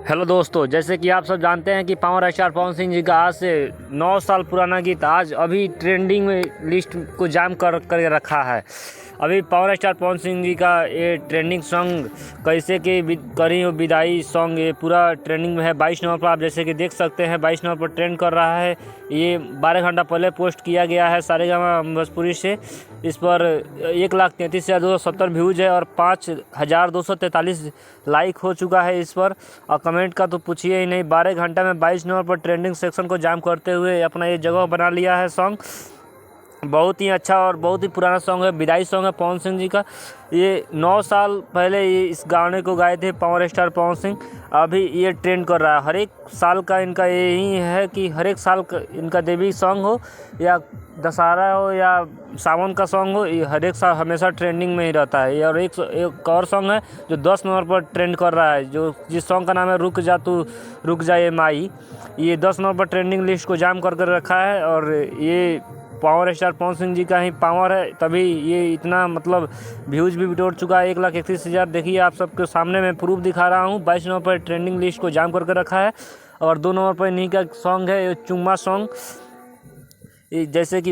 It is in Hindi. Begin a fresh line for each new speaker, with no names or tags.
हेलो दोस्तों, जैसे कि आप सब जानते हैं कि पावर स्टार पवन सिंह जी का आज से 9 साल पुराना गीत आज अभी ट्रेंडिंग में लिस्ट को जाम कर रखा है। अभी पावर स्टार पवन सिंह जी का ये ट्रेंडिंग सॉन्ग कैसे कि करी हो विदाई सॉन्ग, ये पूरा ट्रेंडिंग में है। 22 नवंबर पर आप जैसे कि देख सकते हैं 22 नवंबर पर ट्रेंड कर रहा है। ये 12 घंटा पहले पोस्ट किया गया है सारेगामा भोजपुरी से। इस पर 1,33,270 व्यूज़ है और 5,243 लाइक हो चुका है इस पर। और कमेंट का तो पूछिए ही नहीं, 12 घंटा में 22 नंबर पर ट्रेंडिंग सेक्शन को जाम करते हुए अपना ये जगह बना लिया है सॉन्ग। बहुत ही अच्छा और बहुत ही पुराना सॉन्ग है, विदाई सॉन्ग है पवन सिंह जी का। ये 9 साल पहले ये इस गाने को गाए थे पावर स्टार पवन सिंह। अभी ये ट्रेंड कर रहा है। हर एक साल का इनका यही है कि हर एक साल इनका देवी सॉन्ग हो या दशहरा हो या सावन का सॉन्ग हो, ये हर एक साल हमेशा ट्रेंडिंग में ही रहता है। और एक और सॉन्ग है जो 10 नंबर पर ट्रेंड कर रहा है, जो जिस सॉन्ग का नाम है रुक जा तू रुक जा ये माई। ये 10 नंबर पर ट्रेंडिंग लिस्ट को जाम कर रखा है और ये पावर स्टार पवन सिंह जी का ही पावर है, तभी ये इतना मतलब व्यूज़ भी बिटोर चुका है। 1,31,000। देखिए आप सबके सामने मैं प्रूफ दिखा रहा हूँ। 22 नंबर पर ट्रेंडिंग लिस्ट को जाम करके रखा है। और 2 नंबर पर इन्हीं का सॉन्ग है चुम्मा सॉन्ग, जैसे कि